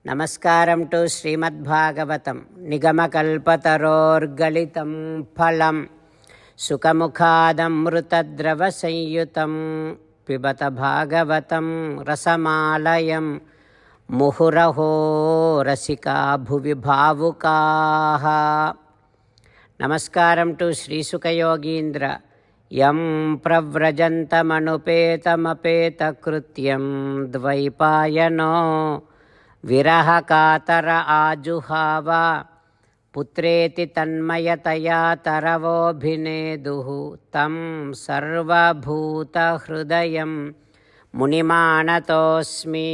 ನಮಸ್ಕಾರಂ to ಶ್ರೀಮದ್ಭಾಗವತಂ ನಿಗಮಕಲ್ಪತರೋರ್ಗಲಿತಂ ಫಲಂ ಸುಖಮುಖಾದಮೃತದ್ರವಸಂಯುತಂ ಪಿಬತ ಭಾಗವತಂ ರಸಮಾಲಯಂ ಮುಹುರಹೋ ರಸಿಕಾ ಭುವಿ ಭಾವುಕಾಃ. ನಮಸ್ಕಾರಂ to ಶ್ರೀಸುಖಯೋಗೀಂದ್ರ M ಪ್ರವ್ರಜಂತಮನುಪೇತಮಪೇತಕೃತ್ಯಂ ದ್ವೈಪಾಯನೋ ವಿರಹಕಾತರ ಆಜುಹಾವ ಪುತ್ರೇತಿ ತನ್ಮಯತಯಾ ತರವೋಭಿನೇದುಃ ತಂ ಸರ್ವಭೂತಹೃದಯಂ ಮುನಿಮಾನತೋಸ್ಮಿ.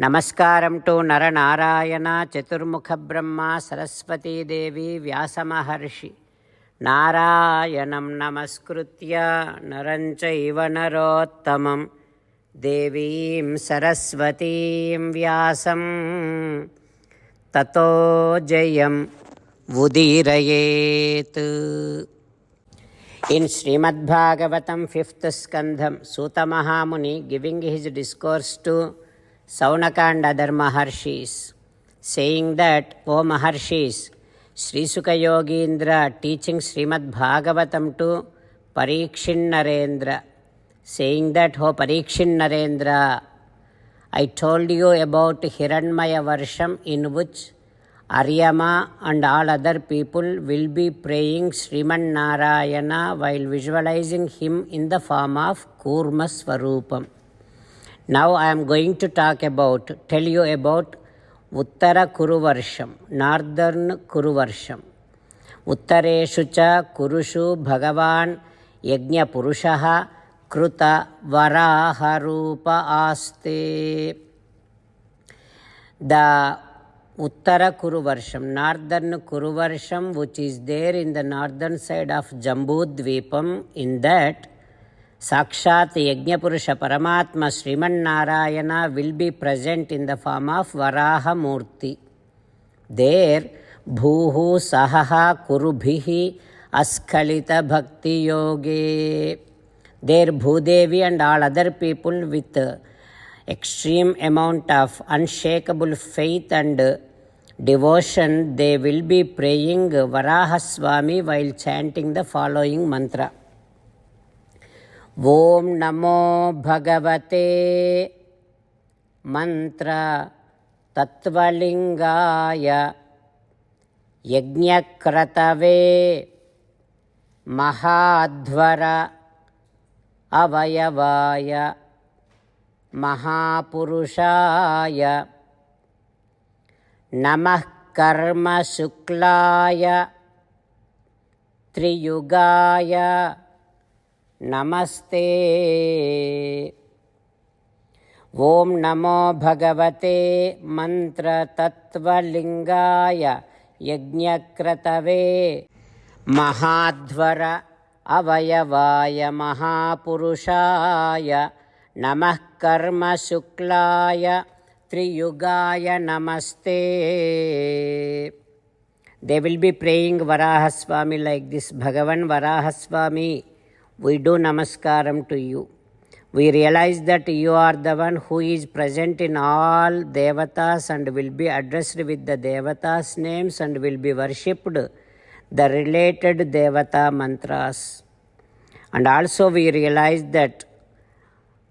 ನಮಸ್ಕಾರಂ to Nara Narayana ಚತುರ್ಮುಖ ಬ್ರಹ್ಮ ಸರಸ್ವತೀ ದೇವಿ ವ್ಯಾಸಮಹರ್ಷಿ. ನಾರಾಯಣಂ ನಮಸ್ಕೃತ್ಯ ನರಂ ಚೈವ ನರೋತ್ತಮಂ ದೇವೀಂ ಸರಸ್ವತೀಂ ವ್ಯಾಸಂ ತತೋ ಜಯಂ ಉದೀರಯೇತ್. ಇನ್ ಶ್ರೀಮದ್ Bhagavatam 5th ಸ್ಕಂಧಂ, Suta Mahamuni giving his discourse to Saunaka other Maharshis, saying that, O Maharshis, Sri Sukha Yogindra teaching Srimad Bhagavatam to Parikshin Narendra, saying that, O Parikshin Narendra, I told you about Hiranmaya Varsham in which Aryama and all other people will be praying Sriman Narayana while visualizing him in the form of Kurma Swarupam. Now I am going to tell you about Uttara Kuruvarsham, Northern Kuruvarsham. Uttareshu cha Kurushu Bhagavan Yajna Purushaha Kruta Varaha Rupa Aste. The Uttara Kuruvarsham, Northern Kuruvarsham, which is there in the northern side of Jambudvipam, in that Sakshat Yajnapurusha Paramatma Sriman Narayana will be present in the form of Varaha Murti. There, Bhuhu Sahaha Kurubhihi Askhalita Bhakti Yoge. There, Bhudevi and all other people with extreme amount of unshakable faith and devotion, they will be praying Varahaswami while chanting the following mantra. Om Namo Bhagavate Mantra Tatvalingaya Yajnakratave Mahadvara Avayavaya Mahapurushaya Namah Karma Suklaya Triyugaya Namaste. Om Namo Bhagavate Mantra Tatvalingaya Yajnakratave Mahadvara Avayavaya Mahapurushaya Namah Karma Suklaya Triyugaya Namaste. They will be praying Varahaswami like this. Bhagavan Varahaswami, we do namaskaram to you. We realize that you are the one who is present in all devatas and will be addressed with the devatas' names and will be worshipped the related devata mantras. And also we realize that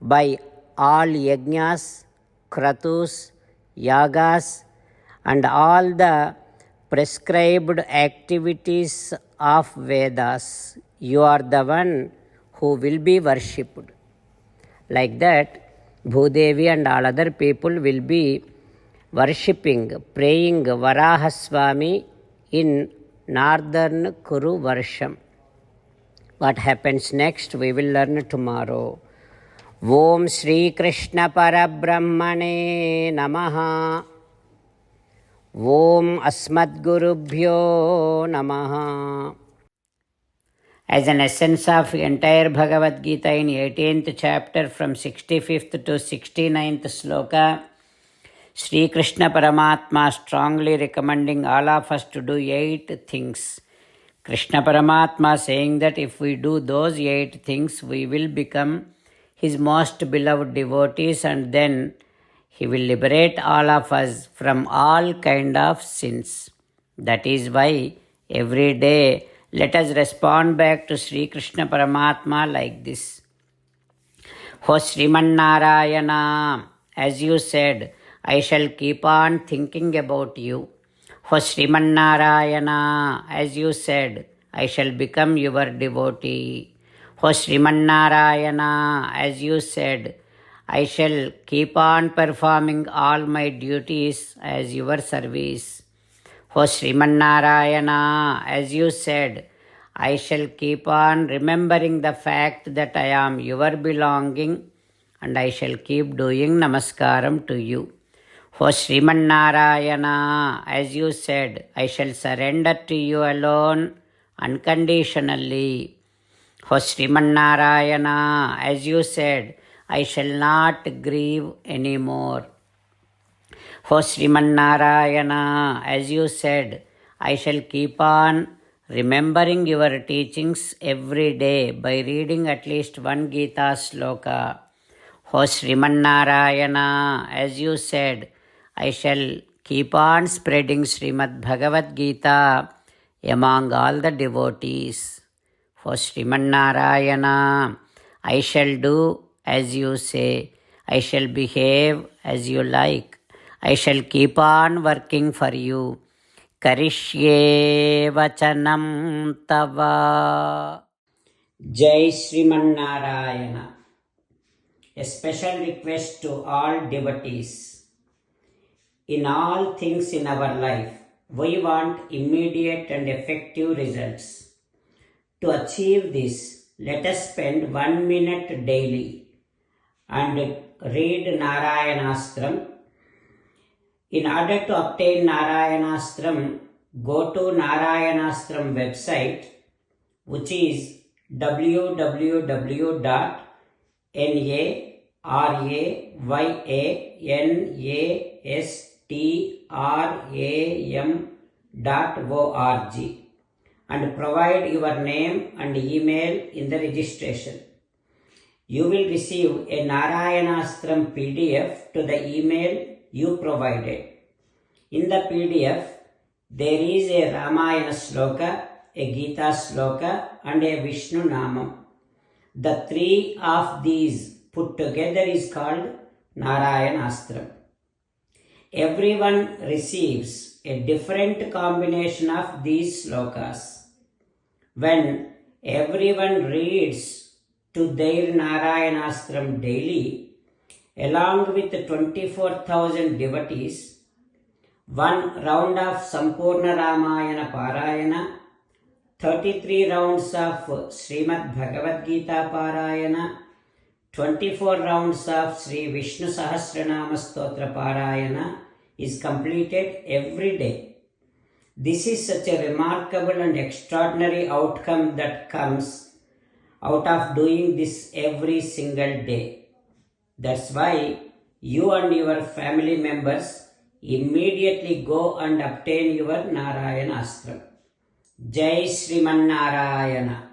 by all yajnas, kratus, yagas and all the prescribed activities of Vedas, you are the one who will be worshipped. Like that, Bhudevi and all other people will be worshipping, praying Varahaswami in Northern Kuru Varsham. What happens next, we will learn tomorrow. Om Shri Krishna Parabrahmane Namaha. Om Asmadgurubhyo Namaha. As an essence of entire Bhagavad Gita in 18th chapter from 65th to 69th sloka, Sri Krishna Paramatma strongly recommending all of us to do 8 things. Krishna Paramatma saying that if we do those 8 things, we will become his most beloved devotees and then He will liberate all of us from all kind of sins. That is why every day let us respond back to Sri Krishna Paramatma like this. O Sriman Narayana, as you said, I shall keep on thinking about you. O Sriman Narayana, as you said, I shall become your devotee. O Sriman Narayana, as you said, I shall keep on performing all my duties as your service. O Sriman Narayana, as you said, I shall keep on remembering the fact that I am your belonging and I shall keep doing namaskaram to you. O Sriman Narayana, as you said, I shall surrender to you alone unconditionally. O Sriman Narayana, as you said, I shall not grieve anymore. O Sriman Narayana, as you said, I shall keep on remembering your teachings every day by reading at least one Gita sloka. O Sriman Narayana, as you said, I shall keep on spreading Srimad Bhagavad Gita among all the devotees. O Sriman Narayana, I shall do as you say. I shall behave as you like. I shall keep on working for you. Karishye vachanam tava. Jai Sriman Narayana. A special request to all devotees. In all things in our life, we want immediate and effective results. To achieve this, let us spend 1 minute daily and read Narayanastram. In order to obtain Narayanastram, go to Narayanastram website, which is www.narayanastram.org and provide your name and email in the registration. You will receive a Narayanastram PDF to the email you provided. In the PDF, there is a Ramayana sloka, a Gita sloka and a Vishnu Namam. The three of these put together is called Narayanastram. Everyone receives a different combination of these slokas. When everyone reads to their Narayanastram daily, along with 24,000 devotees, one round of Sampurna Ramayana Parayana, 33 rounds of Srimad Bhagavad Gita Parayana, 24 rounds of Sri Vishnu Sahasranama Stotra Parayana is completed every day. This is such a remarkable and extraordinary outcome that comes out of doing this every single day. That's why you and your family members immediately go and obtain your Narayanastram. Jai Sriman Narayana.